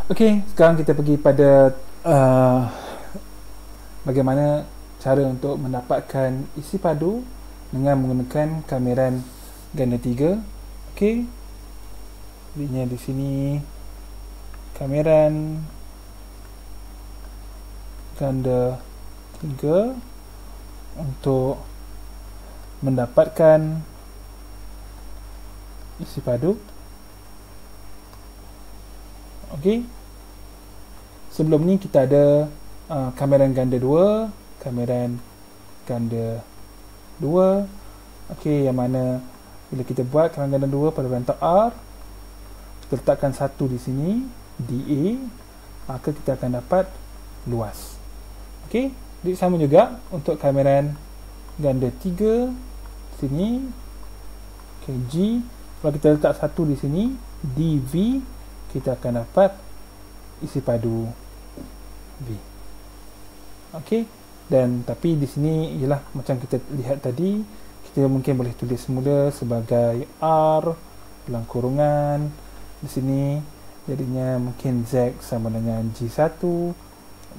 Okey, sekarang kita pergi pada uh, bagaimana cara untuk mendapatkan isi padu dengan menggunakan kameran ganda 3. Okey, jadinya di sini kameran ganda 3 untuk mendapatkan isi padu. Okey, sebelum ni kita ada kameran ganda 2, kameran ganda 2. Okey, yang mana bila kita buat kameran ganda 2 pada rantai R, kita letakkan satu di sini, DA, maka kita akan dapat luas. Okey, jadi sama juga untuk kameran ganda 3 sini, okay, G, kalau kita letak satu di sini, DV, kita akan dapat isi padu V. Okey, dan tapi di sini ialah macam kita lihat tadi, kita mungkin boleh tulis semula sebagai R dalam kurungan di sini, jadinya mungkin Z sama dengan G1,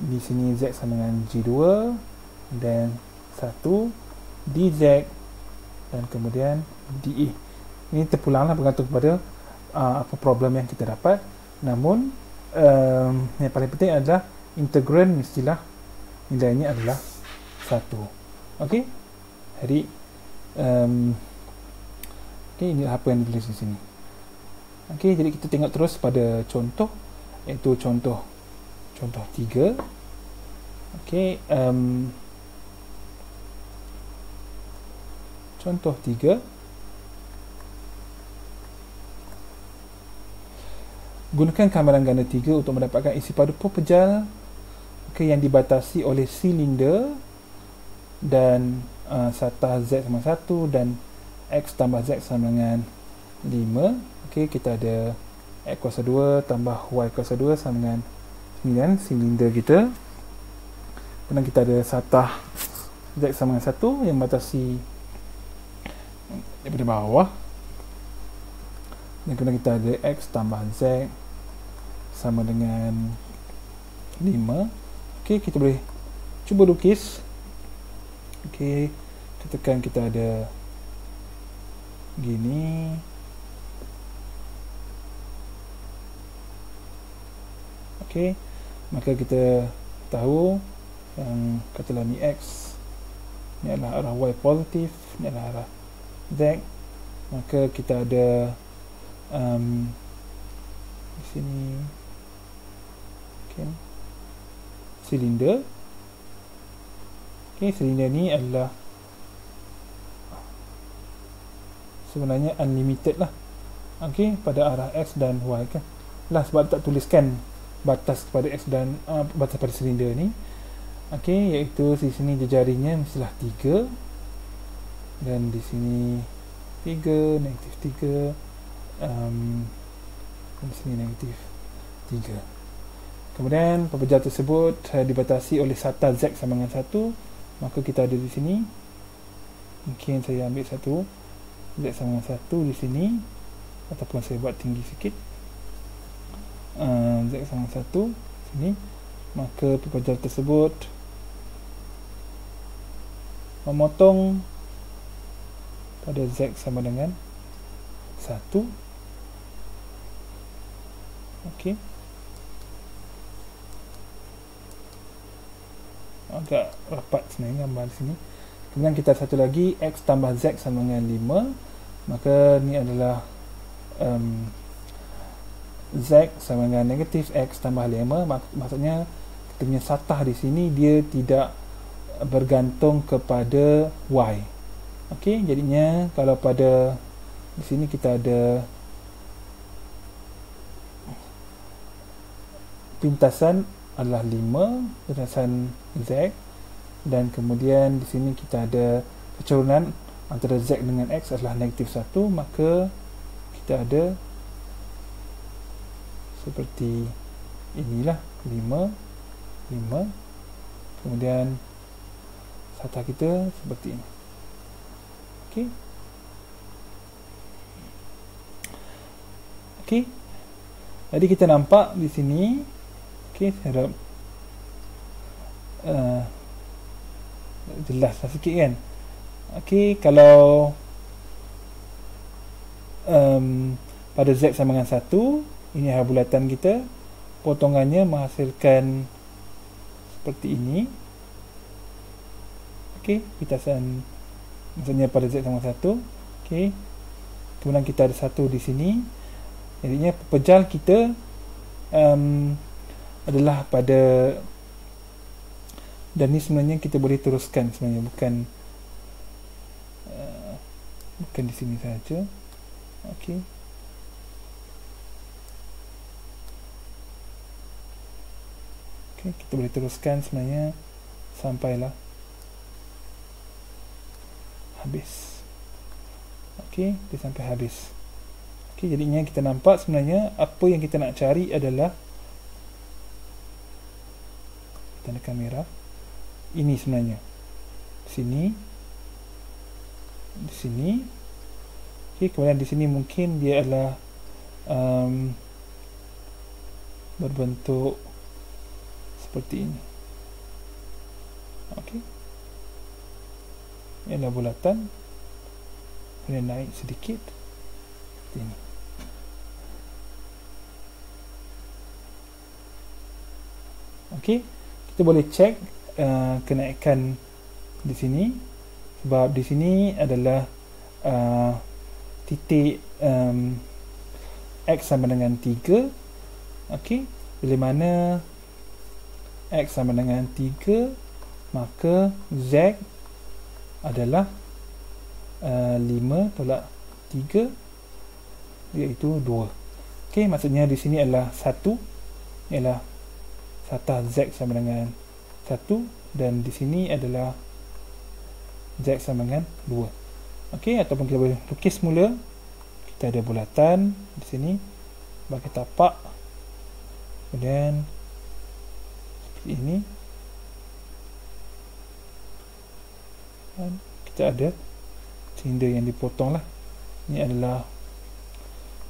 di sini Z sama dengan G2, dan 1 DZ, dan kemudian DE. Ini terpulanglah bergantung kepada apa problem yang kita dapat. Namun yang paling penting adalah integrand mestilah nilainya adalah 1. Okey, jadi okay, ini apa yang ditulis di sini. Okey, jadi kita tengok terus pada contoh, iaitu contoh 3. Okey, contoh 3, gunakan kameran ganda 3 untuk mendapatkan isi padu pepejal, okay, yang dibatasi oleh silinder dan satah Z sama 1 dan X tambah Z sama dengan 5. Okay, kita ada X kuasa 2 tambah Y kuasa 2 sama dengan 9, silinder kita. Kemudian kita ada satah Z sama dengan 1 yang batasi daripada bawah. Dan kemudian kita ada X tambah Z sama dengan 5. Okey, kita boleh cuba lukis. Okey, katakan kita ada gini. Okey, maka kita tahu yang katalah ni X, ni adalah arah Y positif, ni adalah arah Z. Maka kita ada di sini, okay, silinder. Okay, silinder ni adalah sebenarnya unlimited lah. Okay, pada arah X dan Y kan. Lah sebab tak tuliskan batas kepada X dan batas pada silinder ni. Okay, iaitu di sini jarinya mestilah 3 dan di sini 3, negatif 3, di sini negatif 3. Kemudian pepejal tersebut dibatasi oleh satah Z sama dengan 1, maka kita ada di sini, mungkin saya ambil satu Z sama dengan 1 di sini, ataupun saya buat tinggi sikit, Z sama dengan 1 sini, maka pepejal tersebut memotong pada Z sama dengan 1. Okey, agak rapat sebenarnya gambar sini. Kemudian kita satu lagi, X tambah Z sama dengan 5, maka ni adalah Z sama dengan negatif X tambah 5. Maksudnya kita punya satah di sini dia tidak bergantung kepada Y. Okey, jadinya kalau pada di sini kita ada pintasan adalah 5, pintasan Z, dan kemudian di sini kita ada kecurunan antara Z dengan X adalah negatif 1, maka kita ada seperti inilah 5, kemudian satah kita seperti ini. Okey, Jadi kita nampak di sini, okey, saya harap jelaslah sikit kan. Okey, kalau pada Z sama dengan 1, ini adalah bulatan kita, potongannya menghasilkan seperti ini. Okey, pitasan maksudnya pada Z sama 1. Okey, kemudian kita ada 1 di sini, jadinya pepejal kita adalah pada, dan ni sebenarnya kita boleh teruskan sebenarnya, bukan di sini saja. Okey, kita boleh teruskan sebenarnya sampailah habis. Okey, dia sampai habis. Okey, jadinya kita nampak sebenarnya apa yang kita nak cari adalah tanda kamera ini sebenarnya. Sini, di sini. Okey, kemudian di sini mungkin dia adalah berbentuk seperti ini. Okey, ini adalah bulatan, kemudian naik sedikit seperti ini. Okey, kita boleh cek kenaikan di sini, sebab di sini adalah titik X sama dengan 3. Okey, bila mana X sama dengan 3, maka Z adalah 5 tolak 3, iaitu 2. Okey, maksudnya di sini adalah 1, ialah satah Z sama dengan 1, dan di sini adalah Z sama dengan 2. Okey, ataupun kita boleh lukis mula. Kita ada bulatan di sini bagi tapak, kemudian seperti ini, dan kita ada silinder yang dipotong lah. Ini adalah,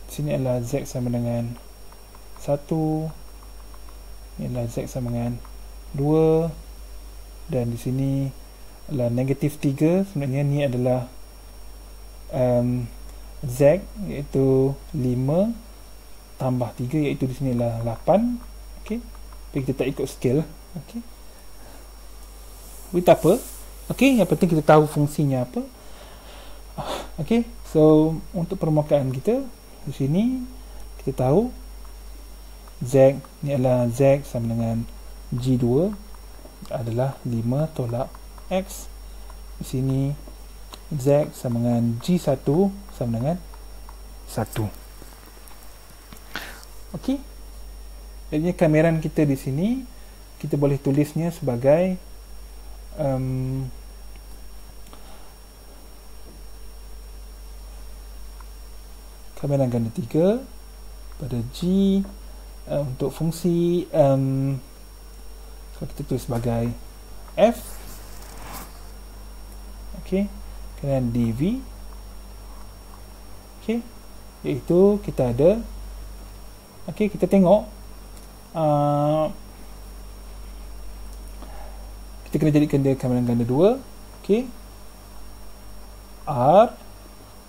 di sini adalah Z sama dengan 1, ini adalah Z sama dengan 2, dan di sini adalah negatif 3. Sebenarnya ni adalah Z, iaitu 5 tambah 3, iaitu di sini adalah 8. Okey, tapi kita tak ikut scale. Okey, tak apa. Okey, yang penting kita tahu fungsinya apa. Okey, so untuk permukaan kita di sini kita tahu Z ni adalah Z sama dengan G2 adalah 5 tolak X. Di sini Z sama dengan G1 sama dengan 1. Okey, jadi kameran kita di sini kita boleh tulisnya sebagai kameran ganda 3 pada G untuk fungsi so kita tulis sebagai F. Okey, kemudian dV. Okey, iaitu kita ada, okey, kita tengok kita kena jadikan dia kameran ganda 2. Okey, R,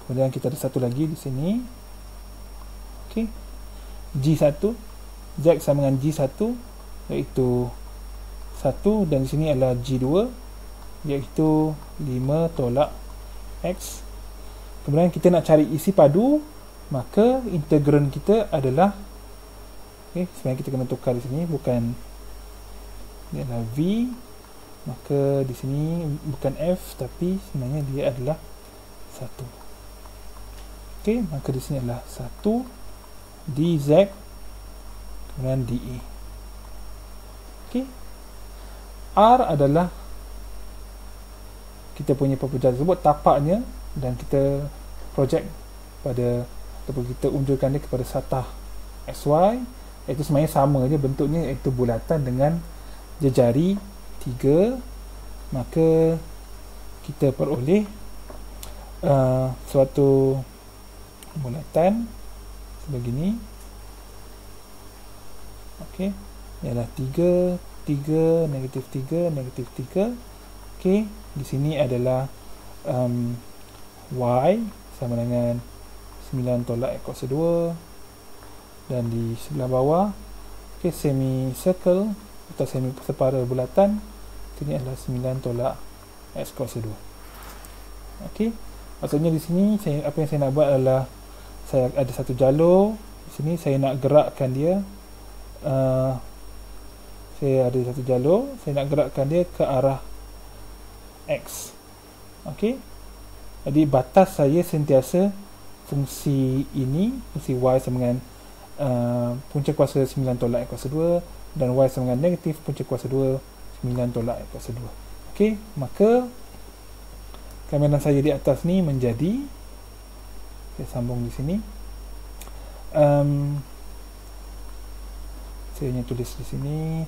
kemudian kita ada satu lagi di sini. Okey, G1, Z sama dengan G1 iaitu 1, dan di sini adalah G2 iaitu 5 tolak X. Kemudian kita nak cari isi padu, maka integran kita adalah, okay, sebenarnya kita kena tukar di sini, bukan, ini adalah V, maka di sini bukan F, tapi sebenarnya dia adalah 1. Okey, maka di sini adalah 1 dz kemudian dE. Okey, R adalah kita punya pepejal tersebut, tapaknya, dan kita project pada, ataupun kita unjurkan dia kepada satah XY, iaitu sebenarnya sama je bentuknya, iaitu bulatan dengan jejari 3. Maka kita peroleh suatu bulatan sebegini. Okey, ialah 3, 3, negatif 3, negatif 3. Okey, di sini adalah y sama dengan 9 tolak x kuasa 2, dan di sebelah bawah, okey, semi circle atau semi separa bulatan, ini adalah 9 tolak x kuasa 2. Okey, maksudnya di sini apa yang saya nak buat adalah saya ada satu jalur di sini, saya nak gerakkan dia. Saya ada satu jalur, saya nak gerakkan dia ke arah x. Okey, jadi batas saya sentiasa fungsi ini, fungsi y sama dengan punca kuasa 9 tolak x kuasa 2, dan y sama dengan negatif punca kuasa 2 9 tolak x kuasa 2. Okey, maka kameran saya di atas ni menjadi, saya sambung di sini, saya hanya tulis di sini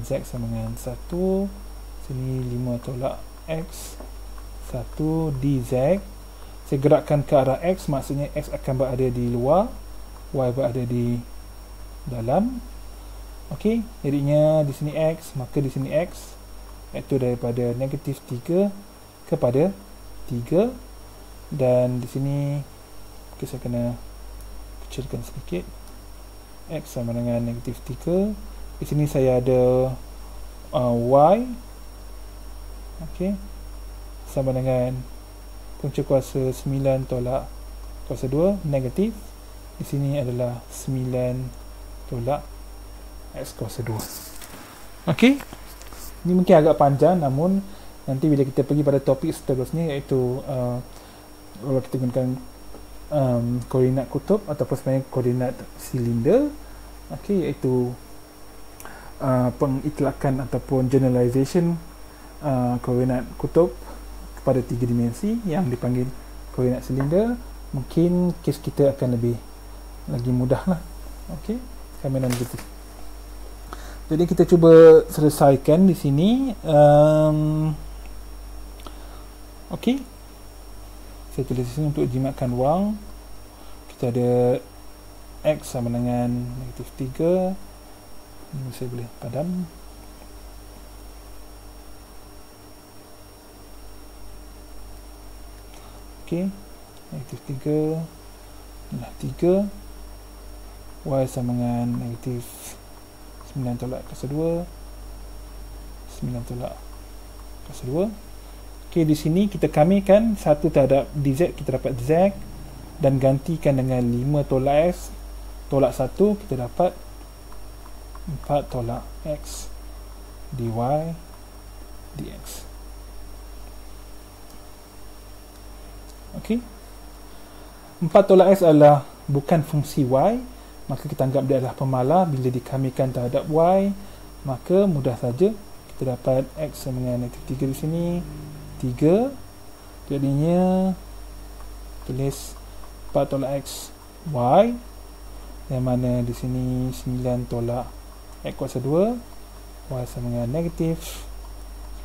z sama dengan 1, sini 5 tolak x 1 dz. Saya gerakkan ke arah x, maksudnya x akan berada di luar, y berada di dalam. Okey, jadinya di sini x, maka di sini x iaitu daripada negatif 3 kepada 3, dan di sini saya kena kecilkan sedikit, x sama dengan negatif 3. Di sini saya ada y, okey, sama dengan punca kuasa 9 tolak kuasa 2 negatif, di sini adalah 9 tolak x kuasa 2. Okey, ini mungkin agak panjang, namun nanti bila kita pergi pada topik seterusnya, iaitu kalau kita gunakan koordinat kutub ataupun sebenarnya koordinat silinder, okey, iaitu pengitlakan ataupun generalization koordinat kutub kepada 3 dimensi yang dipanggil koordinat silinder, mungkin kes kita akan lebih lagi mudah lah. Okey, kameran begitu. Jadi kita cuba selesaikan di sini. Okey, saya tulis di sini untuk jimatkan wang. Kita ada x sama dengan negatif 3. Ini saya boleh padam. Okey, negatif 3 adalah 3, y sama dengan negatif 9 tolak kuasa 2, 9 tolak kuasa 2. Okey, di sini kita kamikan 1 terhadap dz, kita dapat z, dan gantikan dengan 5 tolak x tolak 1, kita dapat 4 tolak x dy dx. Okey, 4 tolak x adalah bukan fungsi y, maka kita anggap dia adalah pemalar. Bila dikamikan terhadap y, maka mudah saja kita dapat x sama dengan negatif 3 di sini, 3, jadinya tulis 4 tolak x y, yang mana di sini 9 tolak x kuasa 2, y sama dengan negatif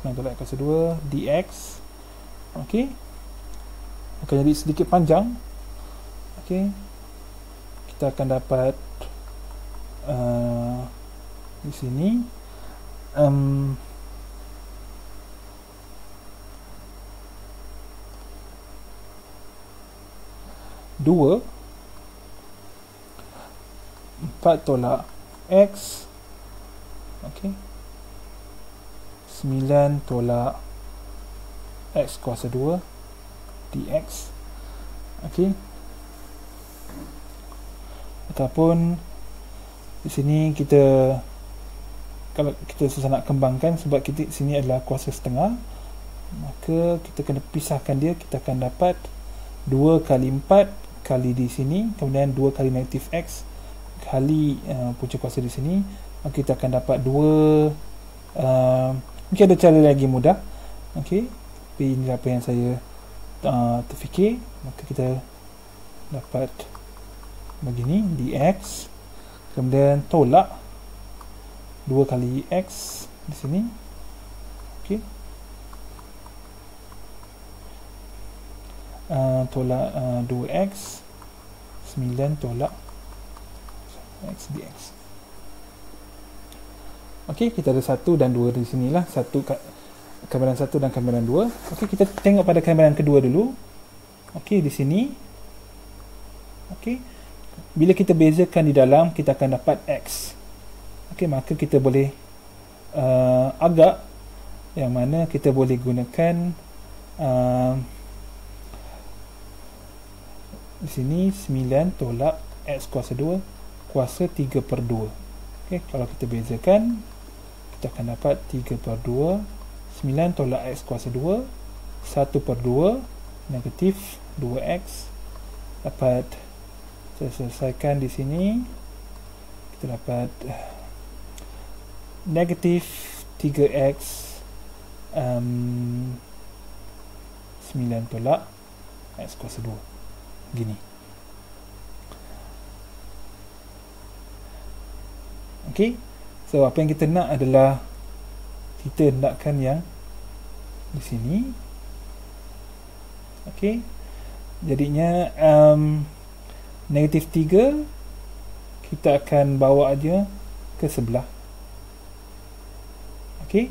9 tolak x kuasa 2 dx. Okey, akan jadi sedikit panjang. Okey, kita akan dapat di sini dua 4 tolak x, okey, 9 tolak x kuasa 2 dx. Okey, ataupun di sini kita, kalau kita susah nak kembangkan sebab kita sini adalah kuasa setengah, maka kita kena pisahkan dia. Kita akan dapat 2 kali 4 kali di sini, kemudian 2 kali negatif x kali punca kuasa di sini, maka kita akan dapat 2. Mungkin ada cara lagi mudah, okey, tapi ini apa yang saya terfikir. Maka kita dapat begini dx, kemudian tolak 2 kali x di sini, okey, tolak 2x, 9 tolak x dx. Okey, kita ada 1 dan 2 di sinilah, kameran 1 dan kameran 2. Okey, kita tengok pada kameran kedua dulu. Okey, di sini. Okey. Bila kita bezakan di dalam, kita akan dapat X. Okey, maka kita boleh agak yang mana kita boleh gunakan di sini 9 tolak X kuasa 2 kuasa 3/2. Okey, kalau kita bezakan, kita akan dapat 3/2, 9 tolak X kuasa 2, 1/2, negatif 2X, dapat, saya selesaikan di sini, kita dapat negatif 3X 9 tolak X kuasa 2 gini. Ok, so apa yang kita nak adalah kita hendakkan yang di sini. Ok, jadinya negatif 3 kita akan bawa aja ke sebelah. Ok,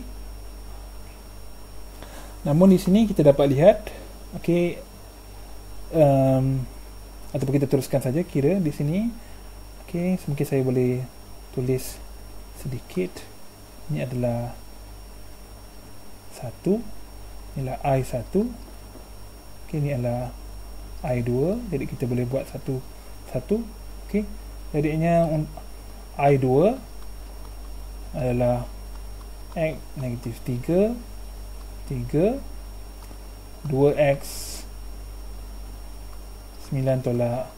namun di sini kita dapat lihat, ok, ataupun kita teruskan saja kira di sini. Ok, mungkin saya boleh tulis sedikit. Ini adalah 1, inilah I1, ok, ini adalah I2, jadi kita boleh buat satu. Ok, jadinya I2 adalah X negatif 3 2X 9 tolak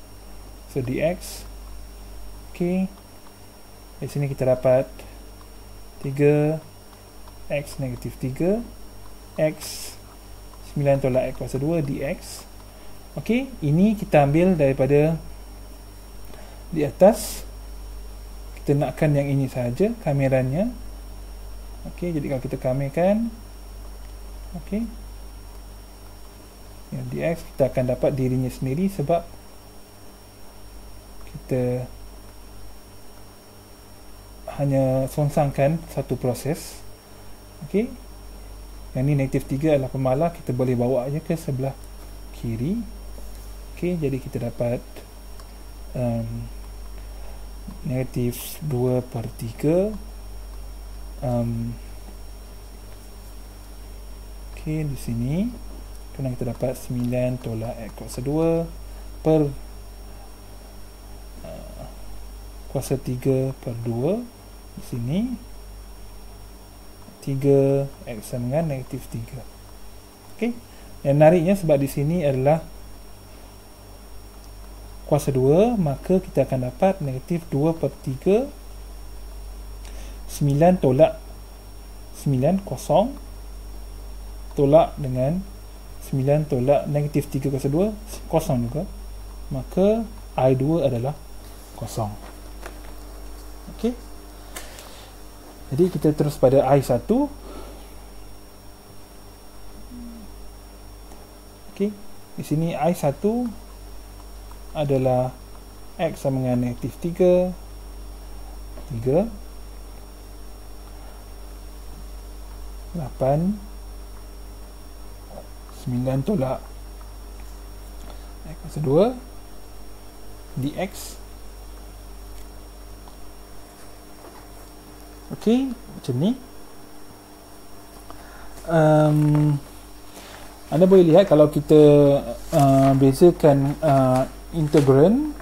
dx. ok, di sini kita dapat 3X negatif 3 X 9 tolak X kuasa 2 dx. ok, ini kita ambil daripada di atas, kita nakkan yang ini saja kameranya. ok, jadi kalau kita kamerkan, ok, yang dx, kita akan dapat dirinya sendiri sebab kita hanya songsangkan satu proses. ok, yang ni negatif 3 adalah pemalah, kita boleh bawa aja ke sebelah kiri. ok, jadi kita dapat negatif 2/3 ok, di sini kemudian kita dapat 9 tolak X kuasa 2 per kuasa 3/2. Di sini 3X sama dengan negatif 3. ok, yang menariknya sebab di sini adalah kuasa 2, maka kita akan dapat negatif 2/3 9 tolak 9 kosong tolak dengan 9 tolak negatif 3 kuasa 2 kosong juga, maka I2 adalah kosong. ok, jadi kita terus pada I1. ok, di sini I1 adalah X sama dengan negatif 3 8 9 tolak X kuasa 2 dx. ok, macam ni. Anda boleh lihat kalau kita bezakan integrand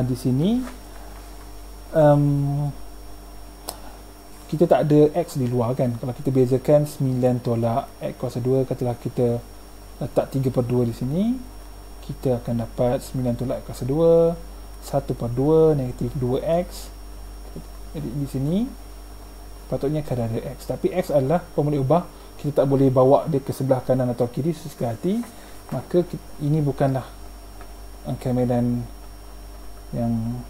di sini, kita tak ada X di luar kan. Kalau kita bezakan 9 tolak X kuasa 2, katalah kita letak 3/2 di sini, kita akan dapat 9 tolak X kuasa 2 1/2 negatif 2X. Jadi di sini patutnya akan ada X, tapi X adalah formula ubah, kita tak boleh bawa dia ke sebelah kanan atau kiri sesuka hati, maka ini bukanlah kameran yang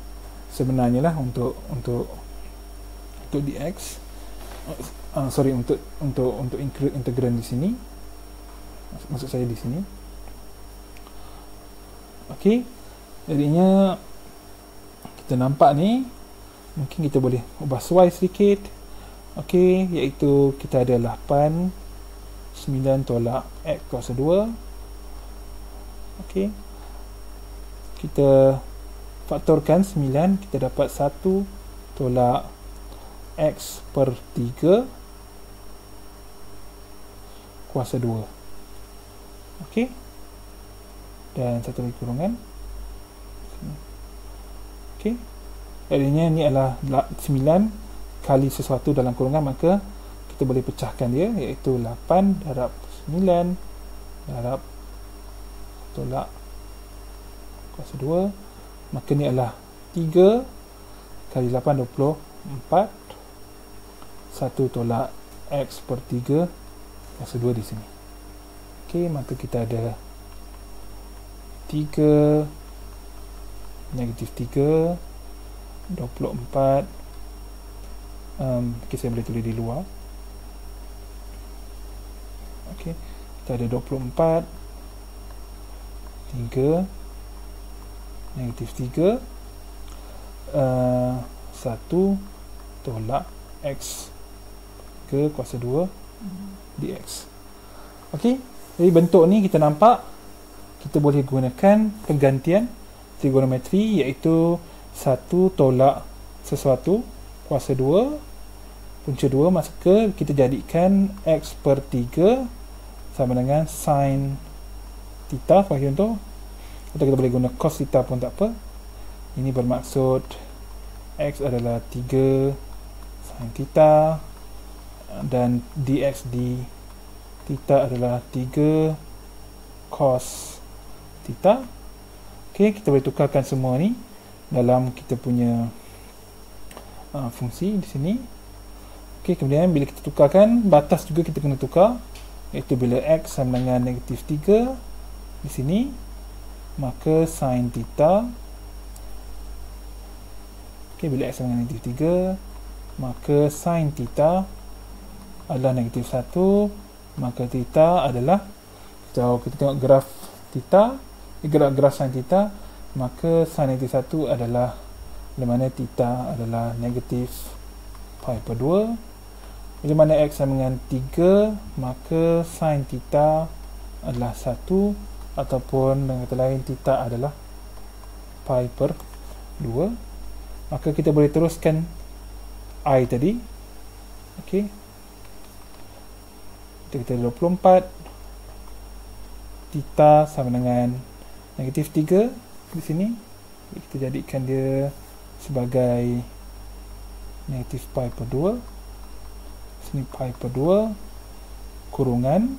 sebenarnya lah untuk dx. Sorry, untuk include integrand di sini, maksud saya di sini. ok, jadinya kita nampak ni, mungkin kita boleh ubah sesuai sedikit. Okey, iaitu kita ada 8 9 tolak X kuasa 2. Okey, kita faktorkan 9, kita dapat 1 tolak X per 3 kuasa 2. Okey, dan satu lagi kurungan. Okey, artinya ni adalah 9 kali sesuatu dalam kurungan, maka kita boleh pecahkan dia, iaitu 8 darab 9 darab tolak kuasa 2, maka ni adalah 3 kali 8 24, 1 tolak X per 3 kuasa 2 di sini. Okey, maka kita ada 3 negatif 3 24. Okay, saya boleh tulis di luar. Okey, kita ada 24 3 negatif 3 1 tolak X ke kuasa 2 dx. Okey, jadi bentuk ni kita nampak kita boleh gunakan penggantian trigonometri, iaitu 1 tolak sesuatu kuasa 2 punca 2, maka kita jadikan X per 3 sama dengan sin theta bagi contoh, atau kita boleh guna cos theta pun tak apa. Ini bermaksud X adalah 3 sin theta dan dx d theta adalah 3 cos theta. Okey, kita boleh tukarkan semua ni dalam kita punya fungsi di sini. Okey, kemudian bila kita tukarkan, batas juga kita kena tukar, iaitu bila X sama dengan negatif 3 di sini, maka sin theta, okey, bila X sama dengan negatif 3, maka sin theta adalah negatif 1, maka theta adalah, kalau kita tengok graf theta, graf sin theta, maka sin negatif 1 adalah, di mana theta adalah negatif pi per 2. Bila mana X sama dengan 3, maka sin theta adalah 1, ataupun dengan kata lain theta adalah pi per 2. Maka kita boleh teruskan I tadi. Okey, kita 24 theta sama dengan negatif 3 di sini. Kita jadikan dia sebagai negatif pi per 2. Sini pi per 2 kurungan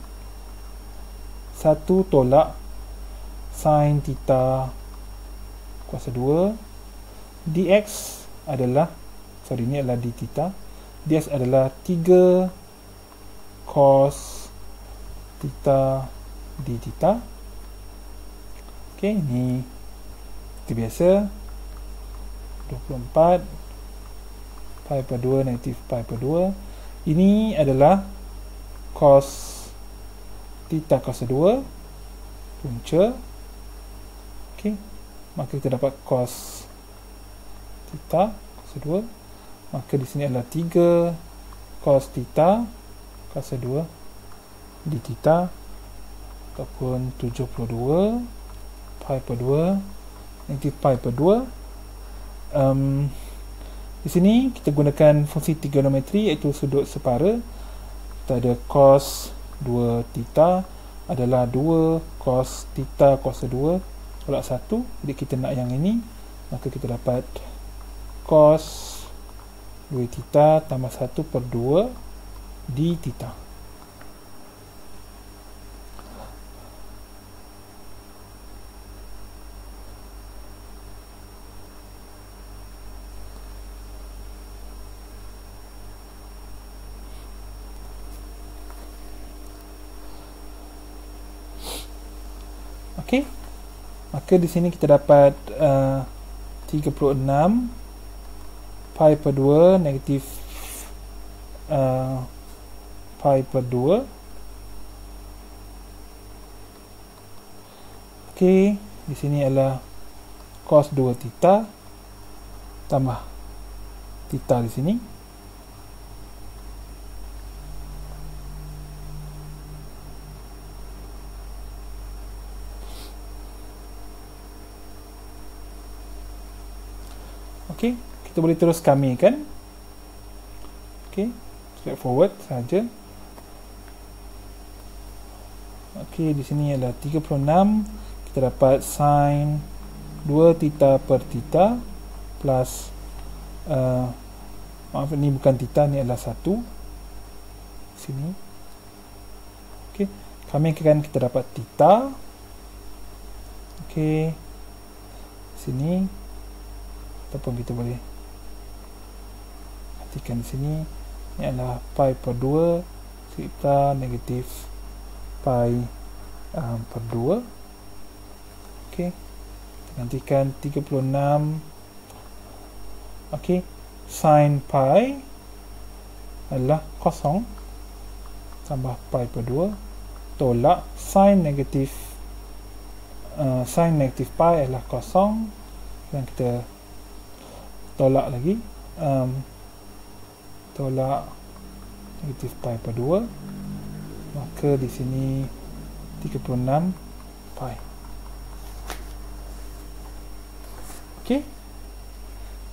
1 tolak sin theta kuasa 2 dx adalah, sorry, ini adalah d theta, dx adalah 3 cos theta d theta. Okey, ini seperti biasa, 24 pi per 2 negatif pi per 2. Ini adalah cos theta kuasa 2 punca. Okey, maka kita dapat cos theta kuasa 2, maka di sini adalah 3 cos theta kuasa 2 d theta, ataupun 72 pi per 2 negatif pi per 2. Di sini kita gunakan fungsi trigonometri, iaitu sudut separa. Kita ada cos 2 theta adalah 2 cos theta kuasa 2 tolak 1. Jadi kita nak yang ini, maka kita dapat cos 2 theta tambah 1 per 2 d theta. Okey, maka di sini kita dapat 36 pi per 2 negatif pi per 2. Okey, di sini adalah cos 2 theta tambah theta di sini. Okey, kita boleh terus kamikan. Okey, straightforward saja. Okey, di sini adalah 36. Kita dapat sin 2 theta per theta plus maaf, ni bukan theta, ni adalah 1 sini. Okey, kamikan kita dapat theta. Okey, sini ataupun kita boleh perhatikan di sini, ni adalah pi per 2 theta negatif pi per 2. Okey, nantikan 36. Okey, sin pi adalah kosong tambah pi per 2 tolak sin negatif pi adalah kosong, dan kita tolak lagi, tolak negatif pi per 2, maka di sini 36 pi. Okey,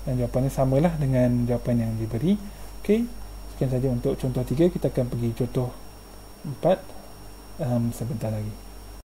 dan jawapannya samalah dengan jawapan yang diberi. Okey, sekian saja untuk contoh 3. Kita akan pergi contoh 4 sebentar lagi.